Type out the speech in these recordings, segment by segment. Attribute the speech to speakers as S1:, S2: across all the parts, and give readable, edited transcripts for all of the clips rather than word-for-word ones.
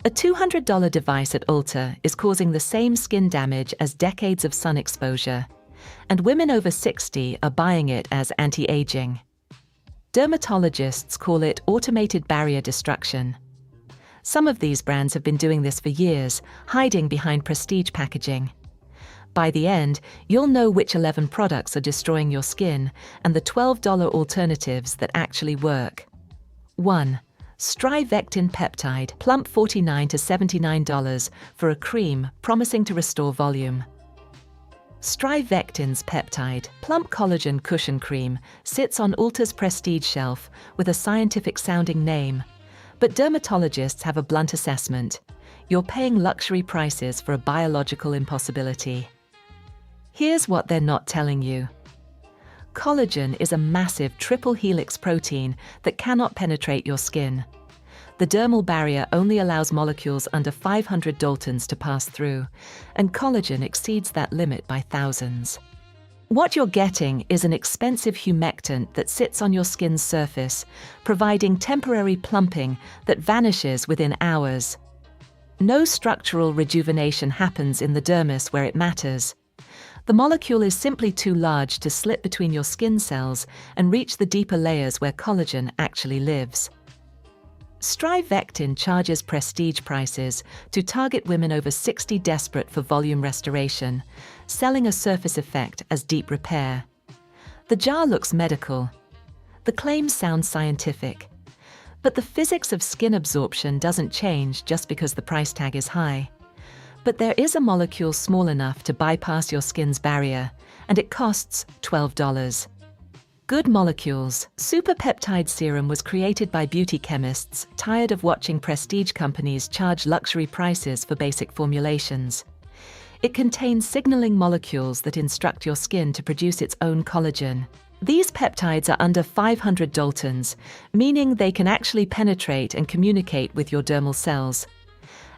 S1: A $200 device at Ulta is causing the same skin damage as decades of sun exposure, and women over 60 are buying it as anti-aging. Dermatologists call it automated barrier destruction. Some of these brands have been doing this for years, hiding behind prestige packaging. By the end, you'll know which 11 products are destroying your skin and the $12 alternatives that actually work. 1. Strivectin Peptide, plump $49 to $79 for a cream promising to restore volume. Strivectin's peptide, plump collagen cushion cream, sits on Ulta's prestige shelf with a scientific-sounding name. But dermatologists have a blunt assessment. You're paying luxury prices for a biological impossibility. Here's what they're not telling you. Collagen is a massive triple helix protein that cannot penetrate your skin. The dermal barrier only allows molecules under 500 Daltons to pass through, and collagen exceeds that limit by thousands. What you're getting is an expensive humectant that sits on your skin's surface, providing temporary plumping that vanishes within hours. No structural rejuvenation happens in the dermis where it matters. The molecule is simply too large to slip between your skin cells and reach the deeper layers where collagen actually lives. Strivectin charges prestige prices to target women over 60 desperate for volume restoration, selling a surface effect as deep repair. The jar looks medical. The claims sound scientific. But the physics of skin absorption doesn't change just because the price tag is high. But there is a molecule small enough to bypass your skin's barrier, and it costs $12. Good molecules. Super Peptide Serum was created by beauty chemists tired of watching prestige companies charge luxury prices for basic formulations. It contains signaling molecules that instruct your skin to produce its own collagen. These peptides are under 500 Daltons, meaning they can actually penetrate and communicate with your dermal cells.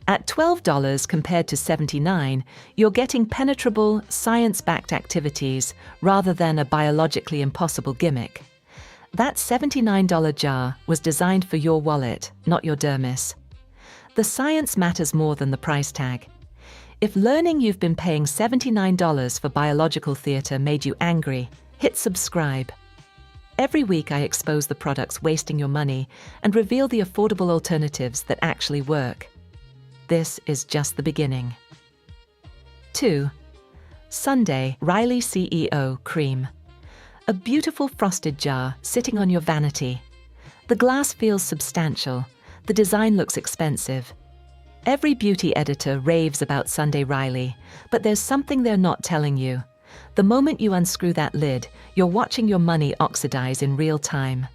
S1: At $12 compared to $79, you're getting penetrable, science-backed activities rather than a biologically impossible gimmick. That $79 jar was designed for your wallet, not your dermis. The science matters more than the price tag. If learning you've been paying $79 for biological theater made you angry, hit subscribe. Every week I expose the products wasting your money and reveal the affordable alternatives that actually work. This is just the beginning. 2. Sunday Riley CEO Cream. A beautiful frosted jar sitting on your vanity. The glass feels substantial. The design looks expensive. Every beauty editor raves about Sunday Riley, but there's something they're not telling you. The moment you unscrew that lid, you're watching your money oxidize in real time.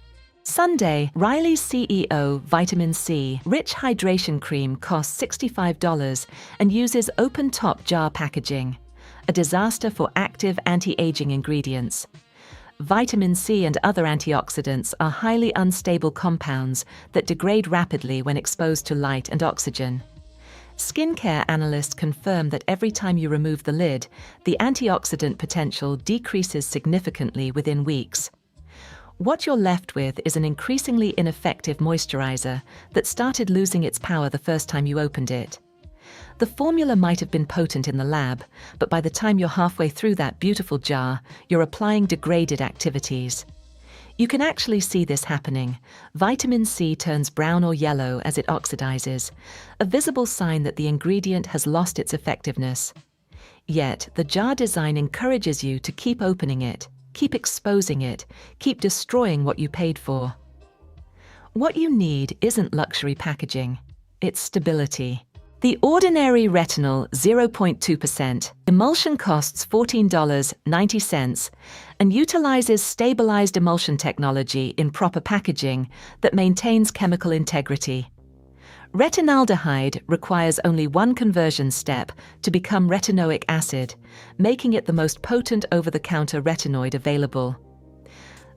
S1: Sunday Riley's CEO Vitamin C Rich Hydration Cream costs $65 and uses open-top jar packaging, a disaster for active anti-aging ingredients. Vitamin C and other antioxidants are highly unstable compounds that degrade rapidly when exposed to light and oxygen. Skincare analysts confirm that every time you remove the lid, the antioxidant potential decreases significantly within weeks. What you're left with is an increasingly ineffective moisturizer that started losing its power the first time you opened it. The formula might have been potent in the lab, but by the time you're halfway through that beautiful jar, you're applying degraded activities. You can actually see this happening. Vitamin C turns brown or yellow as it oxidizes, a visible sign that the ingredient has lost its effectiveness. Yet, the jar design encourages you to keep opening it. Keep exposing it. Keep destroying what you paid for. What you need isn't luxury packaging. It's stability. The ordinary retinol 0.2% emulsion costs $14.90 and utilizes stabilized emulsion technology in proper packaging that maintains chemical integrity. Retinaldehyde requires only one conversion step to become retinoic acid, making it the most potent over-the-counter retinoid available.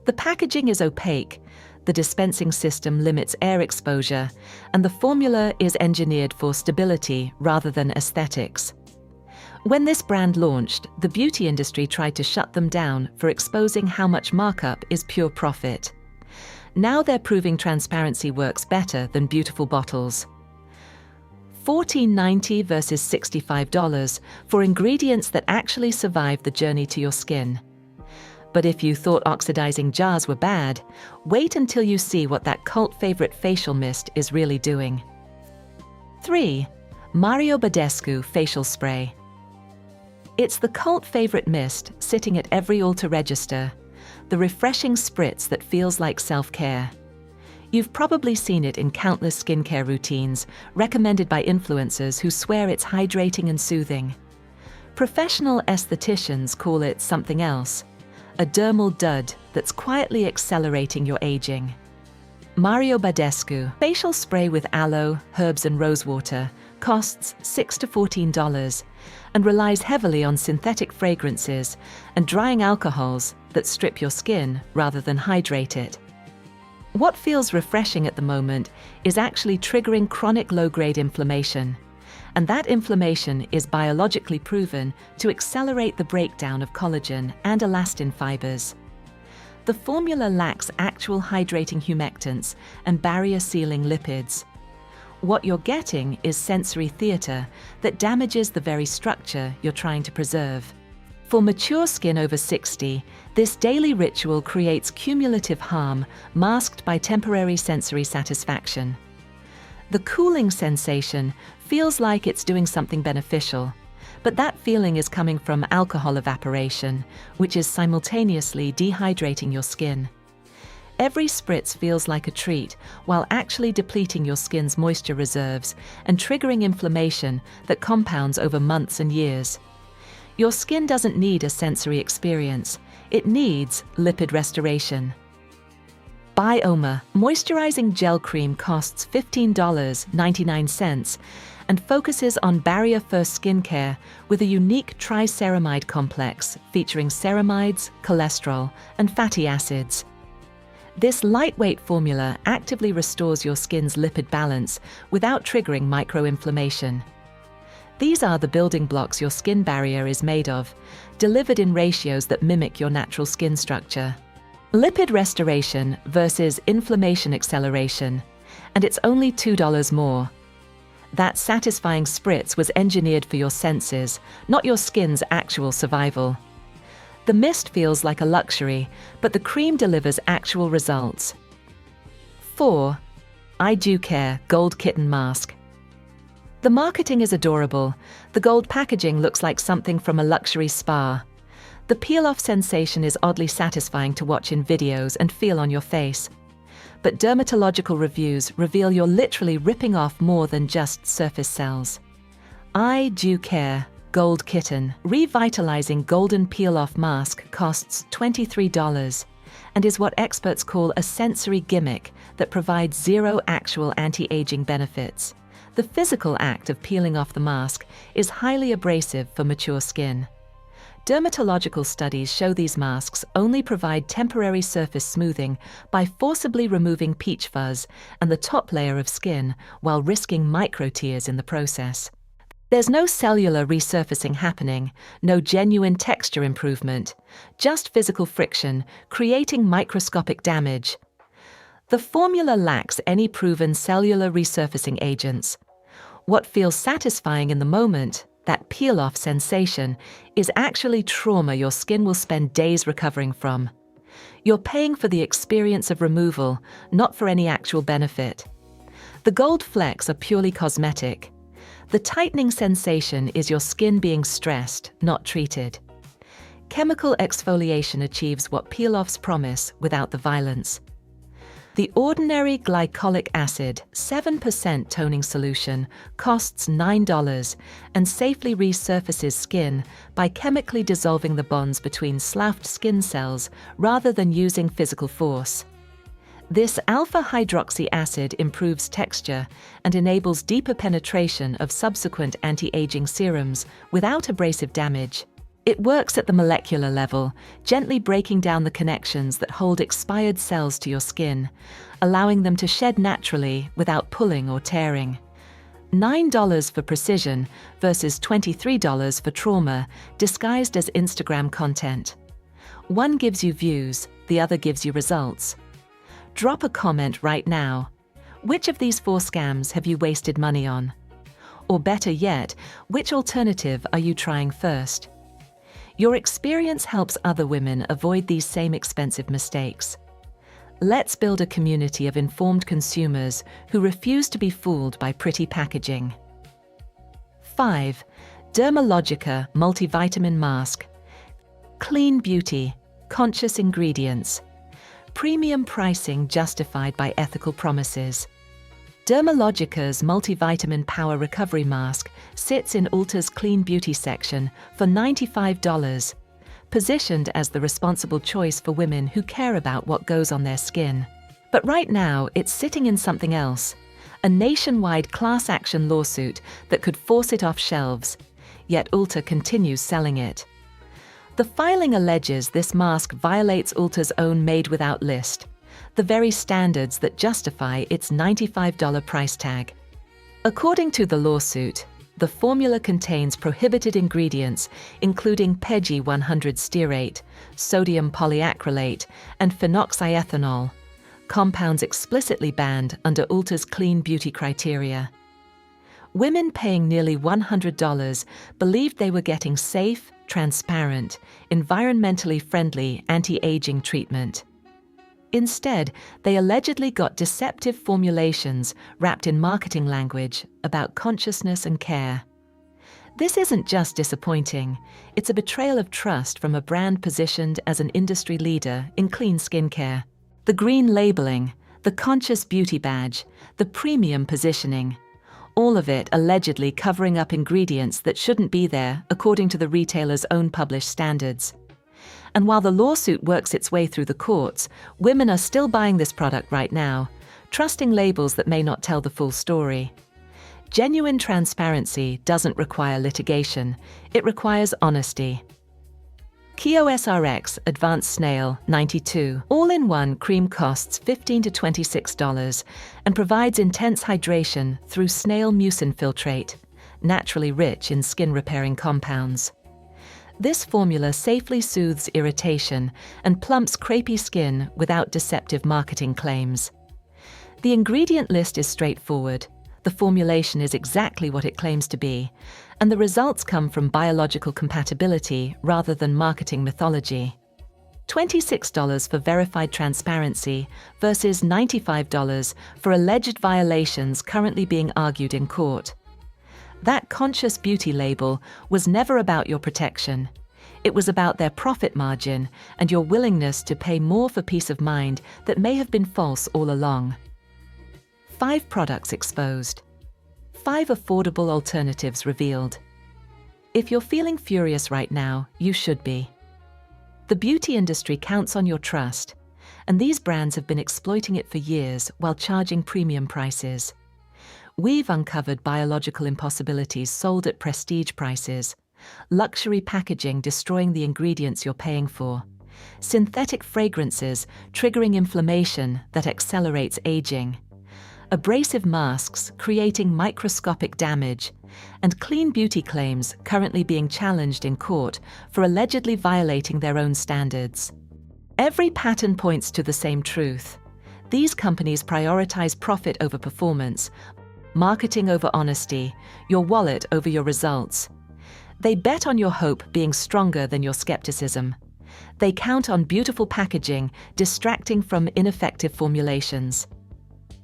S1: The packaging is opaque, the dispensing system limits air exposure, and the formula is engineered for stability rather than aesthetics. When this brand launched, the beauty industry tried to shut them down for exposing how much markup is pure profit. Now they're proving transparency works better than beautiful bottles. $14.90 versus $65 for ingredients that actually survive the journey to your skin. But if you thought oxidizing jars were bad, wait until you see what that cult favorite facial mist is really doing. 3. Mario Badescu Facial Spray. It's the cult favorite mist sitting at every Ulta register, the refreshing spritz that feels like self-care. You've probably seen it in countless skincare routines, recommended by influencers who swear it's hydrating and soothing. Professional estheticians call it something else, a dermal dud that's quietly accelerating your aging. Mario Badescu Facial Spray with aloe, herbs and rosewater costs $6 to $14 and relies heavily on synthetic fragrances and drying alcohols that strip your skin rather than hydrate it. What feels refreshing at the moment is actually triggering chronic low-grade inflammation, and that inflammation is biologically proven to accelerate the breakdown of collagen and elastin fibers. The formula lacks actual hydrating humectants and barrier-sealing lipids. What you're getting is sensory theater that damages the very structure you're trying to preserve. For mature skin over 60, this daily ritual creates cumulative harm masked by temporary sensory satisfaction. The cooling sensation feels like it's doing something beneficial, but that feeling is coming from alcohol evaporation, which is simultaneously dehydrating your skin. Every spritz feels like a treat while actually depleting your skin's moisture reserves and triggering inflammation that compounds over months and years. Your skin doesn't need a sensory experience, it needs lipid restoration. Bioma Moisturizing Gel Cream costs $15.99 and focuses on barrier-first skincare with a unique triceramide complex featuring ceramides, cholesterol, and fatty acids. This lightweight formula actively restores your skin's lipid balance without triggering microinflammation. These are the building blocks your skin barrier is made of, delivered in ratios that mimic your natural skin structure. Lipid restoration versus inflammation acceleration, and it's only $2 more. That satisfying spritz was engineered for your senses, not your skin's actual survival. The mist feels like a luxury, but the cream delivers actual results. 4. I Do Care Gold Kitten Mask. The marketing is adorable. The gold packaging looks like something from a luxury spa. The peel-off sensation is oddly satisfying to watch in videos and feel on your face. But dermatological reviews reveal you're literally ripping off more than just surface cells. I Do Care Gold Kitten Revitalizing Golden Peel-Off Mask costs $23 and is what experts call a sensory gimmick that provides zero actual anti-aging benefits. The physical act of peeling off the mask is highly abrasive for mature skin. Dermatological studies show these masks only provide temporary surface smoothing by forcibly removing peach fuzz and the top layer of skin while risking micro-tears in the process. There's no cellular resurfacing happening, no genuine texture improvement, just physical friction, creating microscopic damage. The formula lacks any proven cellular resurfacing agents. What feels satisfying in the moment, that peel-off sensation, is actually trauma your skin will spend days recovering from. You're paying for the experience of removal, not for any actual benefit. The gold flecks are purely cosmetic. The tightening sensation is your skin being stressed, not treated. Chemical exfoliation achieves what peel-offs promise without the violence. The ordinary glycolic acid 7% toning solution costs $9 and safely resurfaces skin by chemically dissolving the bonds between sloughed skin cells rather than using physical force. This alpha-hydroxy acid improves texture and enables deeper penetration of subsequent anti-aging serums without abrasive damage. It works at the molecular level, gently breaking down the connections that hold expired cells to your skin, allowing them to shed naturally without pulling or tearing. $9 for precision versus $23 for trauma, disguised as Instagram content. One gives you views, the other gives you results. Drop a comment right now. Which of these 4 scams have you wasted money on? Or better yet, which alternative are you trying first? Your experience helps other women avoid these same expensive mistakes. Let's build a community of informed consumers who refuse to be fooled by pretty packaging. 5. Dermalogica Multivitamin Mask. Clean beauty, conscious ingredients. Premium pricing justified by ethical promises. Dermalogica's Multivitamin Power Recovery Mask sits in Ulta's Clean Beauty section for $95, positioned as the responsible choice for women who care about what goes on their skin. But right now, it's sitting in something else, a nationwide class action lawsuit that could force it off shelves, yet Ulta continues selling it. The filing alleges this mask violates Ulta's own made-without list, the very standards that justify its $95 price tag. According to the lawsuit, the formula contains prohibited ingredients including PEGI 100 stearate, sodium polyacrylate, and phenoxyethanol, compounds explicitly banned under Ulta's clean beauty criteria. Women paying nearly $100 believed they were getting safe, transparent, environmentally friendly anti-aging treatment. Instead, they allegedly got deceptive formulations wrapped in marketing language about consciousness and care. This isn't just disappointing, it's a betrayal of trust from a brand positioned as an industry leader in clean skincare. The green labeling, the conscious beauty badge, the premium positioning, all of it allegedly covering up ingredients that shouldn't be there according to the retailer's own published standards. And while the lawsuit works its way through the courts, women are still buying this product right now, trusting labels that may not tell the full story. Genuine transparency doesn't require litigation, it requires honesty. Kios RX Advanced Snail 92 all-in-one cream costs $15 to $26 and provides intense hydration through snail mucin filtrate, naturally rich in skin-repairing compounds. This formula safely soothes irritation and plumps crepey skin without deceptive marketing claims. The ingredient list is straightforward, the formulation is exactly what it claims to be, and the results come from biological compatibility rather than marketing mythology. $26 for verified transparency versus $95 for alleged violations currently being argued in court. That conscious beauty label was never about your protection. It was about their profit margin and your willingness to pay more for peace of mind that may have been false all along. 5 products exposed. 5 affordable alternatives revealed. If you're feeling furious right now, you should be. The beauty industry counts on your trust, and these brands have been exploiting it for years while charging premium prices. We've uncovered biological impossibilities sold at prestige prices, luxury packaging destroying the ingredients you're paying for, synthetic fragrances triggering inflammation that accelerates aging, abrasive masks creating microscopic damage, and clean beauty claims currently being challenged in court for allegedly violating their own standards. Every pattern points to the same truth. These companies prioritize profit over performance, marketing over honesty, your wallet over your results. They bet on your hope being stronger than your skepticism. They count on beautiful packaging, distracting from ineffective formulations.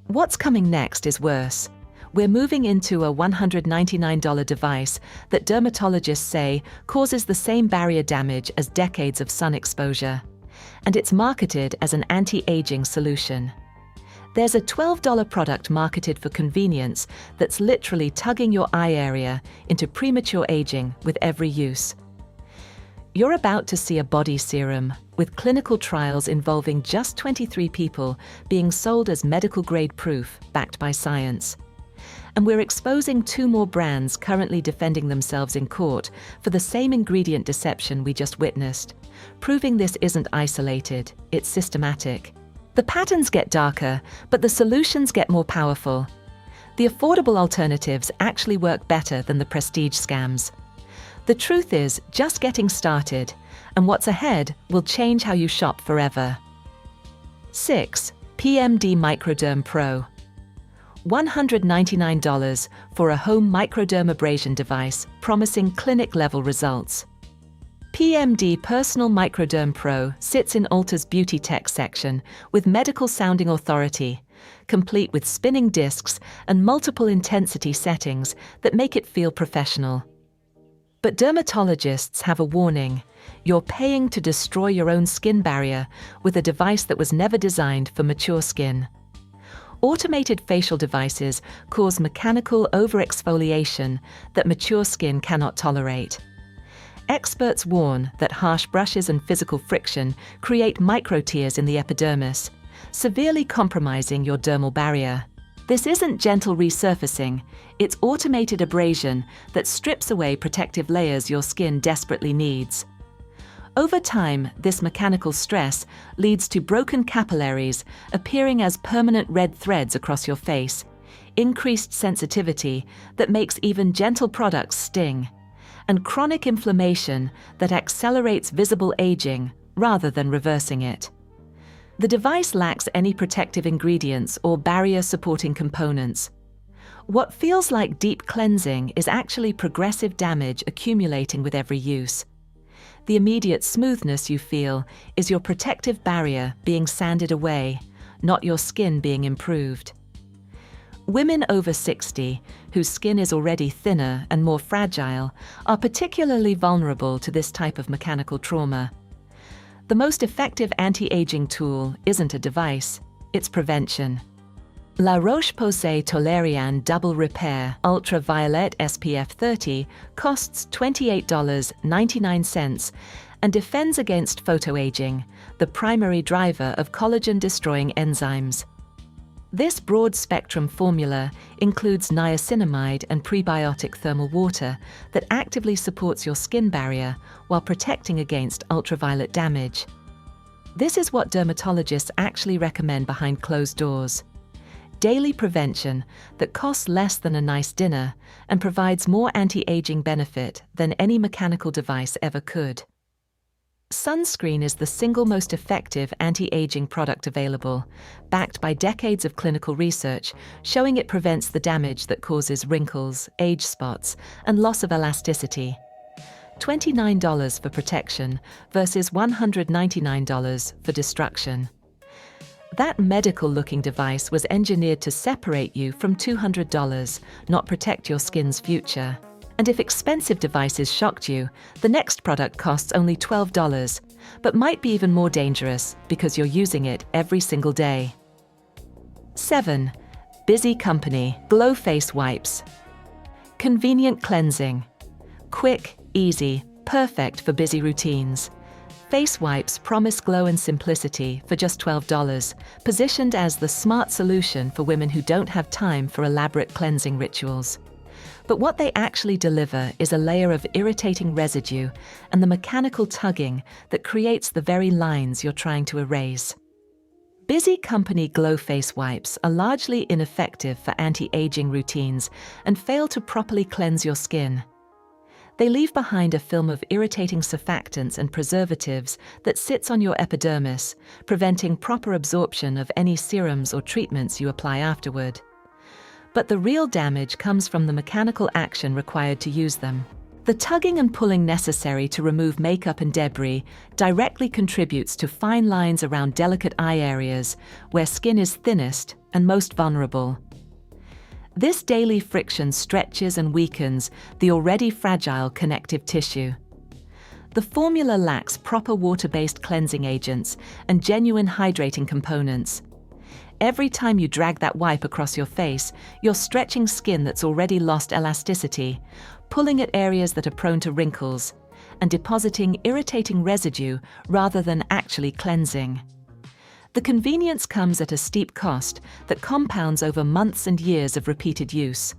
S1: What's coming next is worse. We're moving into a $199 device that dermatologists say causes the same barrier damage as decades of sun exposure. And it's marketed as an anti-aging solution. There's a $12 product marketed for convenience that's literally tugging your eye area into premature aging with every use. You're about to see a body serum with clinical trials involving just 23 people being sold as medical-grade proof backed by science. And we're exposing 2 more brands currently defending themselves in court for the same ingredient deception we just witnessed, proving this isn't isolated, it's systematic. The patterns get darker, but the solutions get more powerful. The affordable alternatives actually work better than the prestige scams. The truth is just getting started, and what's ahead will change how you shop forever. 6. PMD Microderm Pro. $199 for a home microdermabrasion device promising clinic-level results. PMD Personal Microderm Pro sits in Ulta's Beauty Tech section with medical-sounding authority, complete with spinning discs and multiple intensity settings that make it feel professional. But dermatologists have a warning. You're paying to destroy your own skin barrier with a device that was never designed for mature skin. Automated facial devices cause mechanical overexfoliation that mature skin cannot tolerate. Experts warn that harsh brushes and physical friction create microtears in the epidermis, severely compromising your dermal barrier. This isn't gentle resurfacing, it's automated abrasion that strips away protective layers your skin desperately needs. Over time, this mechanical stress leads to broken capillaries appearing as permanent red threads across your face, increased sensitivity that makes even gentle products sting, and chronic inflammation that accelerates visible aging rather than reversing it. The device lacks any protective ingredients or barrier-supporting components. What feels like deep cleansing is actually progressive damage accumulating with every use. The immediate smoothness you feel is your protective barrier being sanded away, not your skin being improved. Women over 60, whose skin is already thinner and more fragile, are particularly vulnerable to this type of mechanical trauma. The most effective anti-aging tool isn't a device, it's prevention. La Roche-Posay Toleriane Double Repair Ultraviolet SPF 30 costs $28.99 and defends against photoaging, the primary driver of collagen-destroying enzymes. This broad-spectrum formula includes niacinamide and prebiotic thermal water that actively supports your skin barrier while protecting against ultraviolet damage. This is what dermatologists actually recommend behind closed doors. Daily prevention that costs less than a nice dinner and provides more anti-aging benefit than any mechanical device ever could. Sunscreen is the single most effective anti-aging product available, backed by decades of clinical research showing it prevents the damage that causes wrinkles, age spots, and loss of elasticity. $29 for protection versus $199 for destruction. That medical-looking device was engineered to separate you from $200, not protect your skin's future. And if expensive devices shocked you, the next product costs only $12, but might be even more dangerous because you're using it every single day. 7. Busy Company Glow Face Wipes. Convenient cleansing. Quick, easy, perfect for busy routines. Face wipes promise glow and simplicity for just $12, positioned as the smart solution for women who don't have time for elaborate cleansing rituals. But what they actually deliver is a layer of irritating residue and the mechanical tugging that creates the very lines you're trying to erase. Busy Company Glow Face Wipes are largely ineffective for anti-aging routines and fail to properly cleanse your skin. They leave behind a film of irritating surfactants and preservatives that sits on your epidermis, preventing proper absorption of any serums or treatments you apply afterward. But the real damage comes from the mechanical action required to use them. The tugging and pulling necessary to remove makeup and debris directly contributes to fine lines around delicate eye areas where skin is thinnest and most vulnerable. This daily friction stretches and weakens the already fragile connective tissue. The formula lacks proper water-based cleansing agents and genuine hydrating components. Every time you drag that wipe across your face, you're stretching skin that's already lost elasticity, pulling at areas that are prone to wrinkles, and depositing irritating residue rather than actually cleansing. The convenience comes at a steep cost that compounds over months and years of repeated use.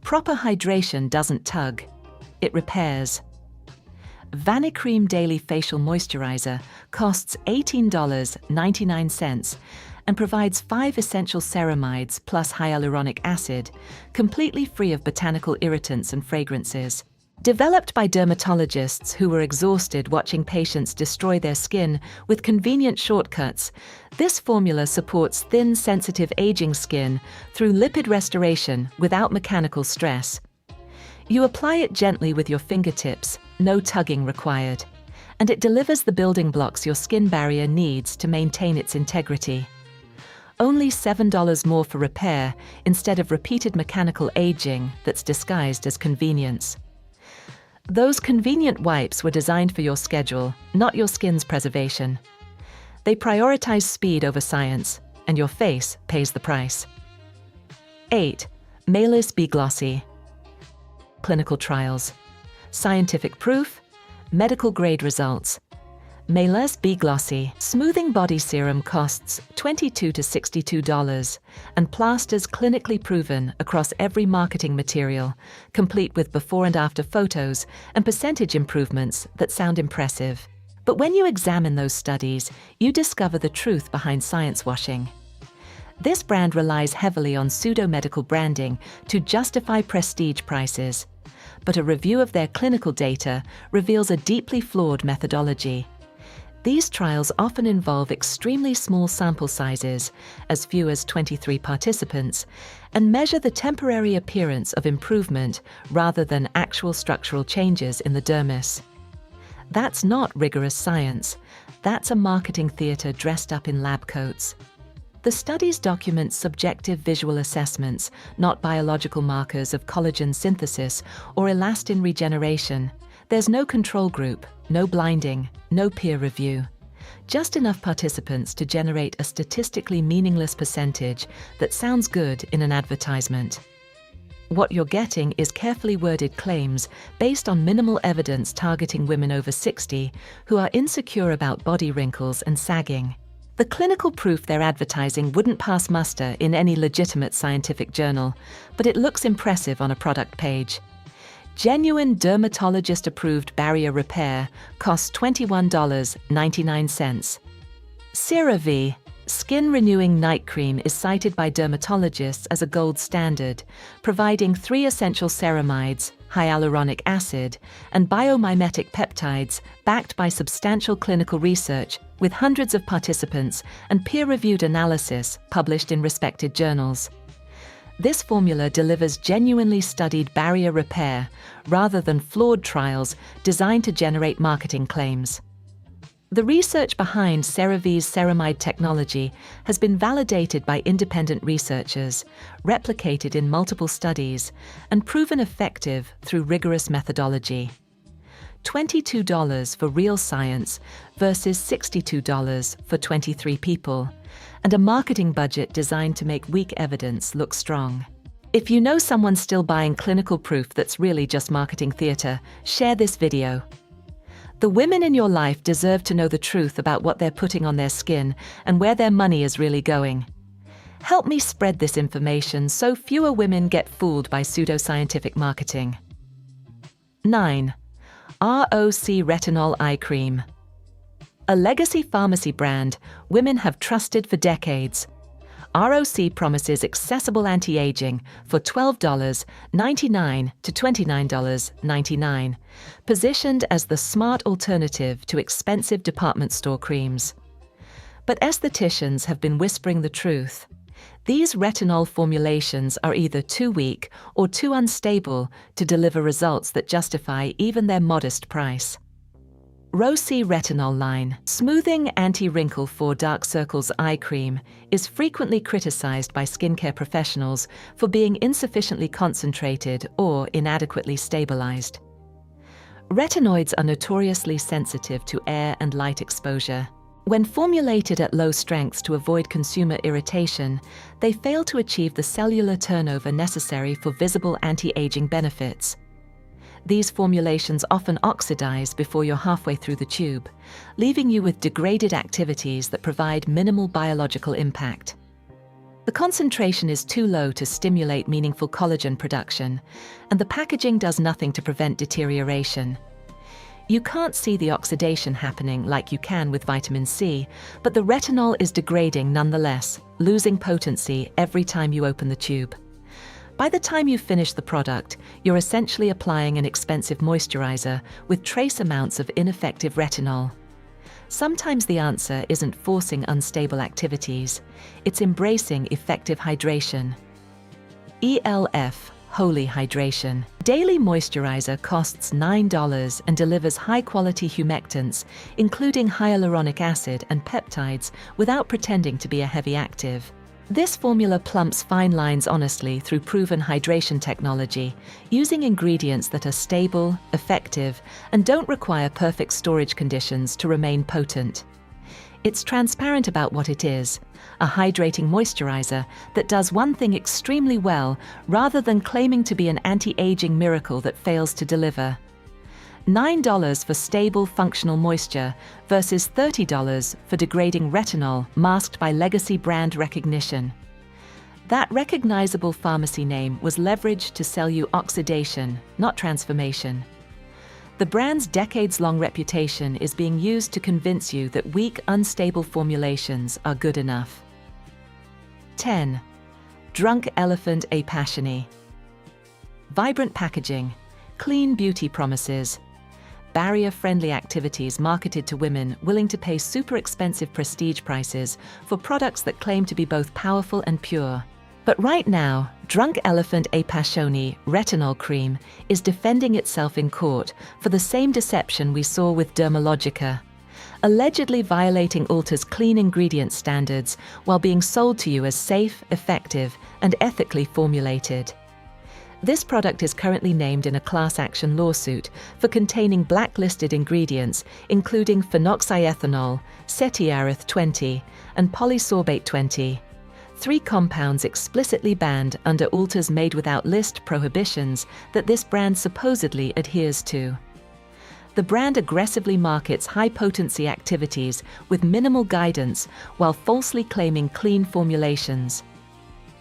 S1: Proper hydration doesn't tug, it repairs. Vanicream Daily Facial Moisturizer costs $18.99 and provides 5 essential ceramides plus hyaluronic acid, completely free of botanical irritants and fragrances. Developed by dermatologists who were exhausted watching patients destroy their skin with convenient shortcuts, this formula supports thin, sensitive aging skin through lipid restoration without mechanical stress. You apply it gently with your fingertips, no tugging required, and it delivers the building blocks your skin barrier needs to maintain its integrity. Only $7 more for repair instead of repeated mechanical aging that's disguised as convenience. Those convenient wipes were designed for your schedule, not your skin's preservation. They prioritize speed over science, and your face pays the price. 8. Melis Be Glossy. Clinical trials. Scientific proof. Medical grade results. Melis Be Glossy smoothing body serum costs $22 to $62 and plasters clinically proven across every marketing material, complete with before and after photos and percentage improvements that sound impressive. But when you examine those studies, you discover the truth behind science washing. This brand relies heavily on pseudo-medical branding to justify prestige prices, but a review of their clinical data reveals a deeply flawed methodology. These trials often involve extremely small sample sizes, as few as 23 participants, and measure the temporary appearance of improvement rather than actual structural changes in the dermis. That's not rigorous science. That's a marketing theater dressed up in lab coats. The studies document subjective visual assessments, not biological markers of collagen synthesis or elastin regeneration. There's no control group, no blinding, no peer review. Just enough participants to generate a statistically meaningless percentage that sounds good in an advertisement. What you're getting is carefully worded claims based on minimal evidence targeting women over 60 who are insecure about body wrinkles and sagging. The clinical proof they're advertising wouldn't pass muster in any legitimate scientific journal, but it looks impressive on a product page. Genuine dermatologist-approved barrier repair costs $21.99. CeraVe Skin Renewing Night Cream is cited by dermatologists as a gold standard, providing 3 essential ceramides, hyaluronic acid, and biomimetic peptides backed by substantial clinical research with hundreds of participants and peer-reviewed analysis published in respected journals. This formula delivers genuinely studied barrier repair rather than flawed trials designed to generate marketing claims. The research behind CeraVe's ceramide technology has been validated by independent researchers, replicated in multiple studies, and proven effective through rigorous methodology. $22 for real science versus $62 for 23 people, and a marketing budget designed to make weak evidence look strong. If you know someone still buying clinical proof that's really just marketing theater, share this video. The women in your life deserve to know the truth about what they're putting on their skin and where their money is really going. Help me spread this information so fewer women get fooled by pseudoscientific marketing. 9. ROC Retinol Eye Cream. A legacy pharmacy brand women have trusted for decades. ROC promises accessible anti-aging for $12.99 to $29.99, positioned as the smart alternative to expensive department store creams. But estheticians have been whispering the truth. These retinol formulations are either too weak or too unstable to deliver results that justify even their modest price. ROC Retinol line, smoothing anti-wrinkle for dark circles eye cream, is frequently criticized by skincare professionals for being insufficiently concentrated or inadequately stabilized. Retinoids are notoriously sensitive to air and light exposure. When formulated at low strengths to avoid consumer irritation, they fail to achieve the cellular turnover necessary for visible anti-aging benefits. These formulations often oxidize before you're halfway through the tube, leaving you with degraded activities that provide minimal biological impact. The concentration is too low to stimulate meaningful collagen production, and the packaging does nothing to prevent deterioration. You can't see the oxidation happening like you can with vitamin C, but the retinol is degrading nonetheless, losing potency every time you open the tube. By the time you finish the product, you're essentially applying an expensive moisturizer with trace amounts of ineffective retinol. Sometimes the answer isn't forcing unstable activities, it's embracing effective hydration. ELF, Holy Hydration. Daily moisturizer costs $9 and delivers high-quality humectants, including hyaluronic acid and peptides, without pretending to be a heavy active. This formula plumps fine lines honestly through proven hydration technology, using ingredients that are stable, effective, and don't require perfect storage conditions to remain potent. It's transparent about what it is, a hydrating moisturizer that does one thing extremely well rather than claiming to be an anti-aging miracle that fails to deliver. $9 for stable, functional moisture versus $30 for degrading retinol masked by legacy brand recognition. That recognizable pharmacy name was leveraged to sell you oxidation, not transformation. The brand's decades-long reputation is being used to convince you that weak, unstable formulations are good enough. 10. Drunk Elephant Apashini. Vibrant packaging, clean beauty promises, barrier-friendly activities marketed to women willing to pay super expensive prestige prices for products that claim to be both powerful and pure. But right now, Drunk Elephant Apashoni retinol cream is defending itself in court for the same deception we saw with Dermatologica, allegedly violating Ulta's clean ingredient standards while being sold to you as safe, effective, and ethically formulated. This product is currently named in a class action lawsuit for containing blacklisted ingredients including phenoxyethanol, cetiareth 20, and polysorbate 20. 3 compounds explicitly banned under Ulta's made-without-list prohibitions that this brand supposedly adheres to. The brand aggressively markets high-potency activities with minimal guidance while falsely claiming clean formulations.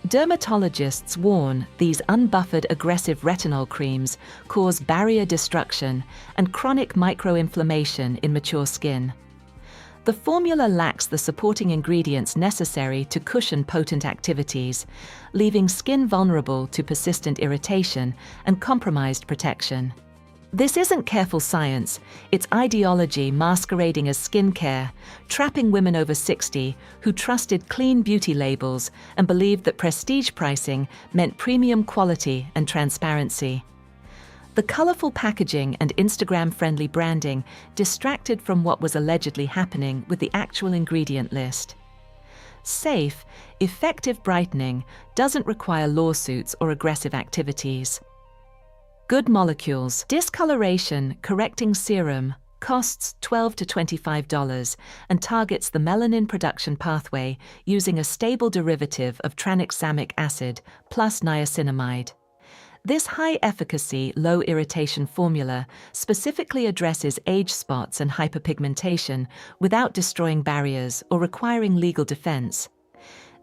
S1: Dermatologists warn these unbuffered aggressive retinol creams cause barrier destruction and chronic microinflammation in mature skin. The formula lacks the supporting ingredients necessary to cushion potent activities, leaving skin vulnerable to persistent irritation and compromised protection. This isn't careful science, it's ideology masquerading as skincare, trapping women over 60 who trusted clean beauty labels and believed that prestige pricing meant premium quality and transparency. The colorful packaging and Instagram-friendly branding distracted from what was allegedly happening with the actual ingredient list. Safe, effective brightening doesn't require lawsuits or aggressive activities. Good Molecules Discoloration Correcting Serum costs $12 to $25 and targets the melanin production pathway using a stable derivative of tranexamic acid plus niacinamide. This high-efficacy, low-irritation formula specifically addresses age spots and hyperpigmentation without destroying barriers or requiring legal defense.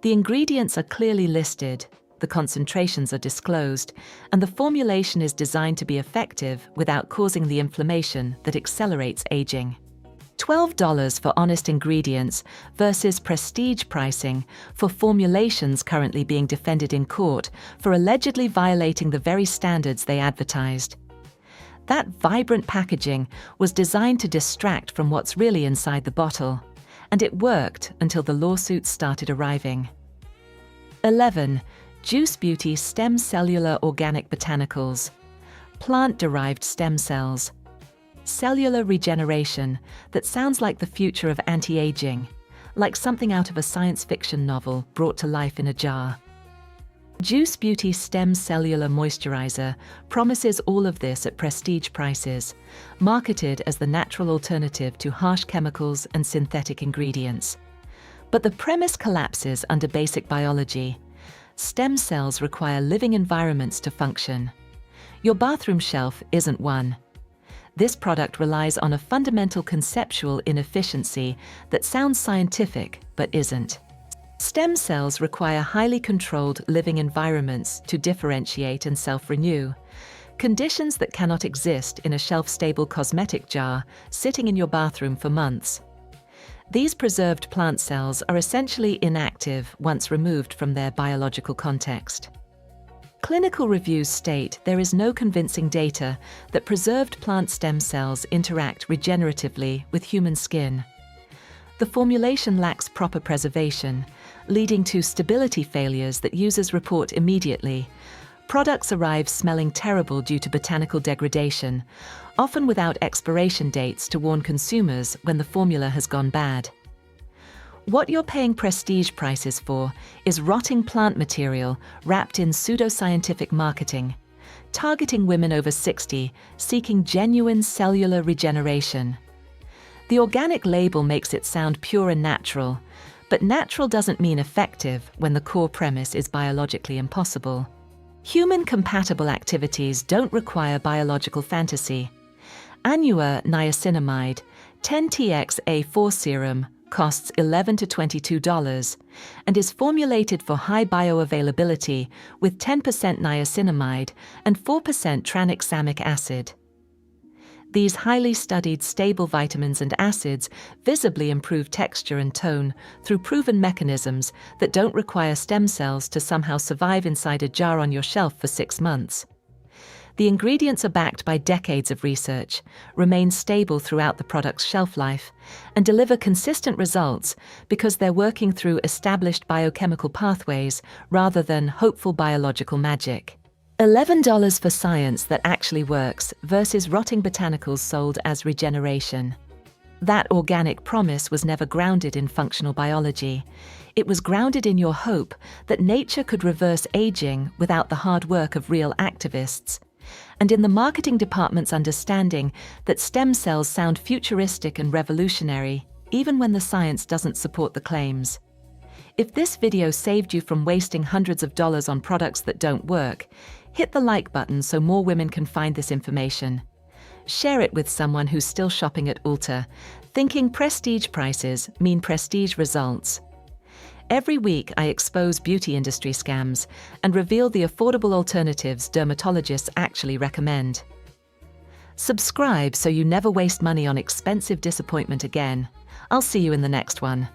S1: The ingredients are clearly listed, the concentrations are disclosed, and the formulation is designed to be effective without causing the inflammation that accelerates aging. $12 for honest ingredients versus prestige pricing for formulations currently being defended in court for allegedly violating the very standards they advertised. That vibrant packaging was designed to distract from what's really inside the bottle, and it worked until the lawsuits started arriving. 11. Juice Beauty Stem Cellular Organic Botanicals. Plant-derived stem cells. Cellular regeneration that sounds like the future of anti-aging, like something out of a science fiction novel brought to life in a jar. Juice Beauty Stem Cellular Moisturizer promises all of this at prestige prices, marketed as the natural alternative to harsh chemicals and synthetic ingredients. But the premise collapses under basic biology. Stem cells require living environments to function. Your bathroom shelf isn't one. This product relies on a fundamental conceptual inefficiency that sounds scientific but isn't. Stem cells require highly controlled living environments to differentiate and self-renew, conditions that cannot exist in a shelf-stable cosmetic jar sitting in your bathroom for months. These preserved plant cells are essentially inactive once removed from their biological context. Clinical reviews state there is no convincing data that preserved plant stem cells interact regeneratively with human skin. The formulation lacks proper preservation, leading to stability failures that users report immediately. Products arrive smelling terrible due to botanical degradation, often without expiration dates to warn consumers when the formula has gone bad. What you're paying prestige prices for is rotting plant material wrapped in pseudoscientific marketing, targeting women over 60 seeking genuine cellular regeneration. The organic label makes it sound pure and natural, but natural doesn't mean effective when the core premise is biologically impossible. Human-compatible activities don't require biological fantasy. Anua niacinamide 10-TXA4 serum costs $11 to $22 and is formulated for high bioavailability with 10% niacinamide and 4% tranexamic acid. These highly studied stable vitamins and acids visibly improve texture and tone through proven mechanisms that don't require stem cells to somehow survive inside a jar on your shelf for 6 months. The ingredients are backed by decades of research, remain stable throughout the product's shelf life, and deliver consistent results because they're working through established biochemical pathways rather than hopeful biological magic. $11 for science that actually works versus rotting botanicals sold as regeneration. That organic promise was never grounded in functional biology. It was grounded in your hope that nature could reverse aging without the hard work of real activists, and in the marketing department's understanding that stem cells sound futuristic and revolutionary, even when the science doesn't support the claims. If this video saved you from wasting hundreds of dollars on products that don't work, hit the like button so more women can find this information. Share it with someone who's still shopping at Ulta, thinking prestige prices mean prestige results. Every week, I expose beauty industry scams and reveal the affordable alternatives dermatologists actually recommend. Subscribe so you never waste money on expensive disappointment again. I'll see you in the next one.